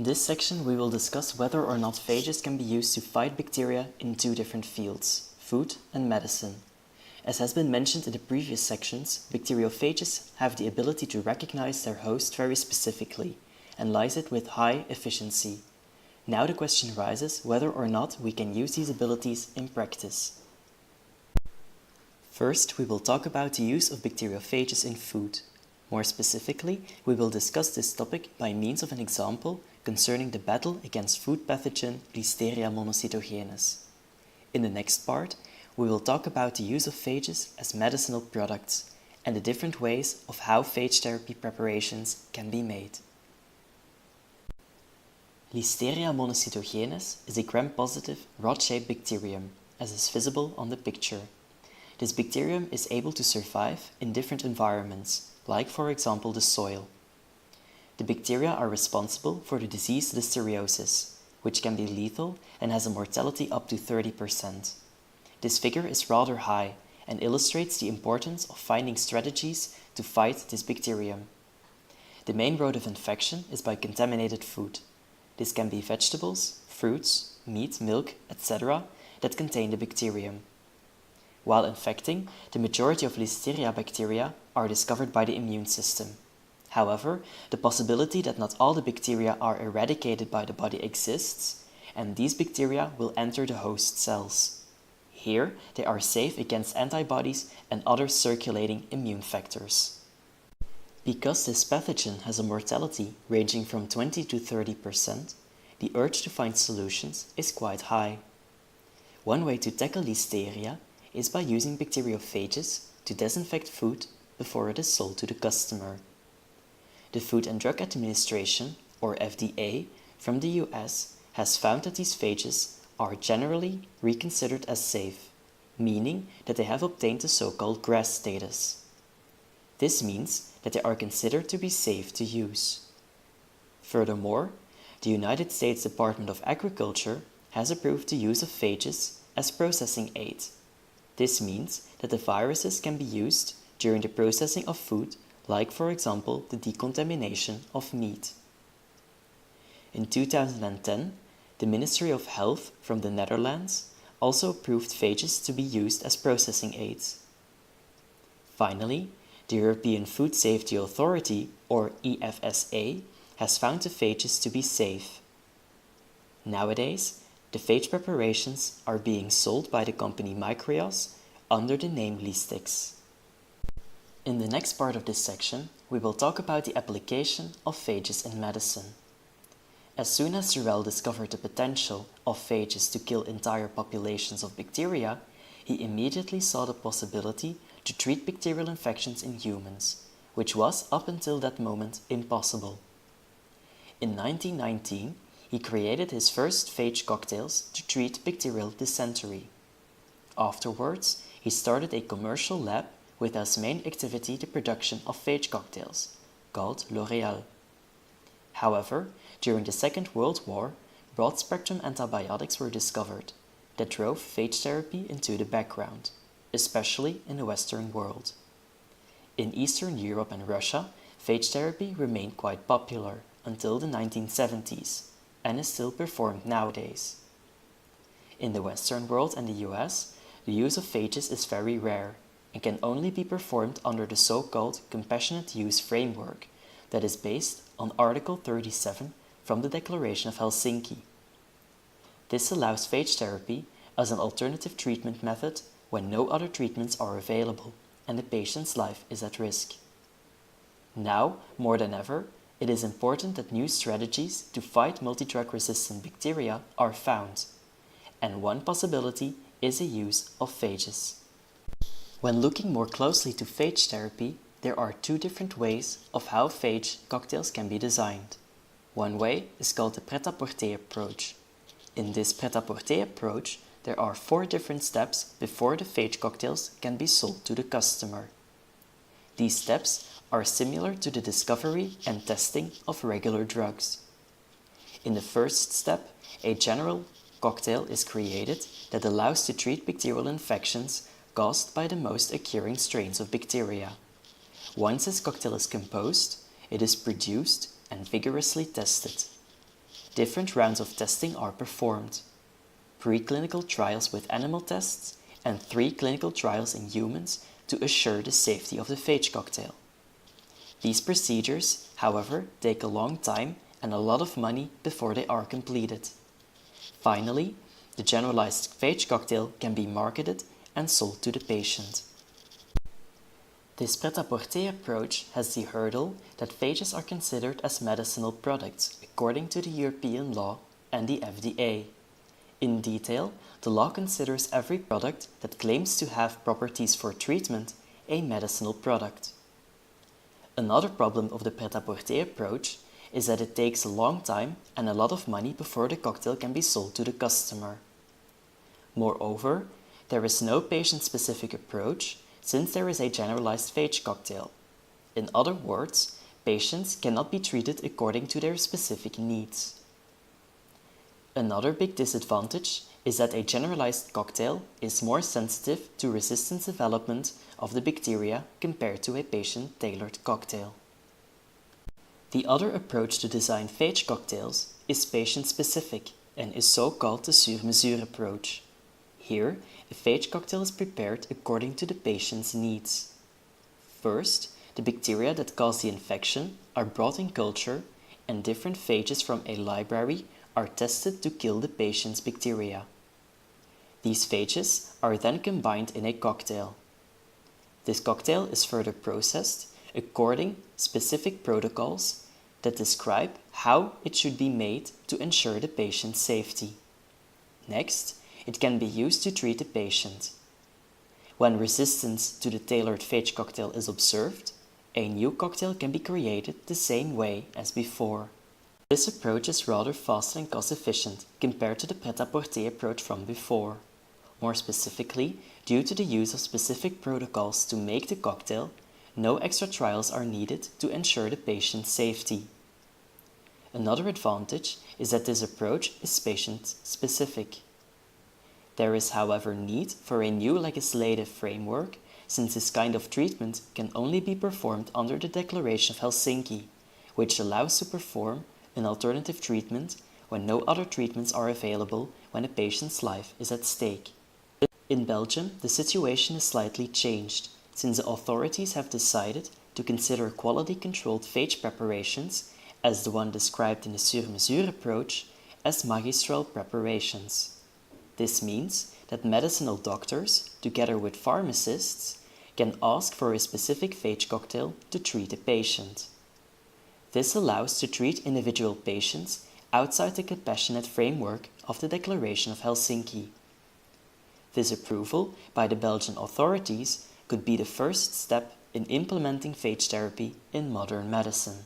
this section, we will discuss whether or not phages can be used to fight bacteria in two different fields, food and medicine. As has been mentioned in the previous sections, bacteriophages have the ability to recognize their host very specifically and lyse it with high efficiency. Now the question arises whether or not we can use these abilities in practice. First, we will talk about the use of bacteriophages in food. More specifically, we will discuss this topic by means of an example concerning the battle against food pathogen Listeria monocytogenes. In the next part, we will talk about the use of phages as medicinal products and the different ways of how phage therapy preparations can be made. Listeria monocytogenes is a gram-positive, rod-shaped bacterium, as is visible on the picture. This bacterium is able to survive in different environments, like for example the soil. The bacteria are responsible for the disease listeriosis, which can be lethal and has a mortality up to 30%. This figure is rather high and illustrates the importance of finding strategies to fight this bacterium. The main route of infection is by contaminated food. This can be vegetables, fruits, meat, milk, etc. that contain the bacterium. While infecting, the majority of Listeria bacteria are discovered by the immune system. However, the possibility that not all the bacteria are eradicated by the body exists, and these bacteria will enter the host cells. Here, they are safe against antibodies and other circulating immune factors. Because this pathogen has a mortality ranging from 20 to 30%, the urge to find solutions is quite high. One way to tackle Listeria is by using bacteriophages to disinfect food before it is sold to the customer. The Food and Drug Administration, or FDA, from the US has found that these phages are generally reconsidered as safe, meaning that they have obtained the so-called GRAS status. This means that they are considered to be safe to use. Furthermore, the United States Department of Agriculture has approved the use of phages as processing aid. This means that the viruses can be used during the processing of food, like for example the decontamination of meat. In 2010, the Ministry of Health from the Netherlands also approved phages to be used as processing aids. Finally, the European Food Safety Authority, or EFSA, has found the phages to be safe. Nowadays, the phage preparations are being sold by the company Micreos under the name Listix. In the next part of this section, we will talk about the application of phages in medicine. As soon as Durrell discovered the potential of phages to kill entire populations of bacteria, he immediately saw the possibility to treat bacterial infections in humans, which was up until that moment impossible. In 1919, he created his first phage cocktails to treat bacterial dysentery. Afterwards, he started a commercial lab with as main activity the production of phage cocktails, called L'Oréal. However, during the Second World War, broad-spectrum antibiotics were discovered that drove phage therapy into the background, especially in the Western world. In Eastern Europe and Russia, phage therapy remained quite popular until the 1970s and is still performed nowadays. In the Western world and the US, the use of phages is very rare and can only be performed under the so-called compassionate use framework that is based on Article 37 from the Declaration of Helsinki. This allows phage therapy as an alternative treatment method when no other treatments are available and the patient's life is at risk. Now, more than ever, it is important that new strategies to fight multidrug-resistant bacteria are found, and one possibility is the use of phages. When looking more closely to phage therapy, there are two different ways of how phage cocktails can be designed. One way is called the pret-à-porter approach. In this pret-à-porter approach, there are 4 different steps before the phage cocktails can be sold to the customer. These steps are similar to the discovery and testing of regular drugs. In the first step, a general cocktail is created that allows to treat bacterial infections caused by the most occurring strains of bacteria. Once this cocktail is composed, it is produced and vigorously tested. different rounds of testing are performed: preclinical trials with animal tests and 3 clinical trials in humans to assure the safety of the phage cocktail. These procedures, however, take a long time and a lot of money before they are completed. Finally, the generalized phage cocktail can be marketed and sold to the patient. This pret-à-porter approach has the hurdle that phages are considered as medicinal products according to the European law and the FDA. In detail, the law considers every product that claims to have properties for treatment a medicinal product. Another problem of the pret-à-porter approach is that it takes a long time and a lot of money before the cocktail can be sold to the customer. Moreover, there is no patient-specific approach since there is a generalized phage cocktail. In other words, patients cannot be treated according to their specific needs. Another big disadvantage is that a generalized cocktail is more sensitive to resistance development of the bacteria compared to a patient-tailored cocktail. The other approach to design phage cocktails is patient-specific and is so called the sur-mesure approach. Here, a phage cocktail is prepared according to the patient's needs. First, the bacteria that cause the infection are brought in culture and different phages from a library are tested to kill the patient's bacteria. These phages are then combined in a cocktail. This cocktail is further processed according specific protocols that describe how it should be made to ensure the patient's safety. Next, it can be used to treat the patient. When resistance to the tailored phage cocktail is observed, a new cocktail can be created the same way as before. This approach is rather fast and cost efficient compared to the pret-à-porter approach from before. More specifically, due to the use of specific protocols to make the cocktail, no extra trials are needed to ensure the patient's safety. Another advantage is that this approach is patient-specific. There is, however, need for a new legislative framework since this kind of treatment can only be performed under the Declaration of Helsinki, which allows to perform an alternative treatment when no other treatments are available when a patient's life is at stake. In Belgium, the situation is slightly changed, since the authorities have decided to consider quality-controlled phage preparations, as the one described in the sur-mesure approach, as magistral preparations. This means that medicinal doctors, together with pharmacists, can ask for a specific phage cocktail to treat a patient. This allows to treat individual patients outside the compassionate framework of the Declaration of Helsinki. This approval by the Belgian authorities could be the first step in implementing phage therapy in modern medicine.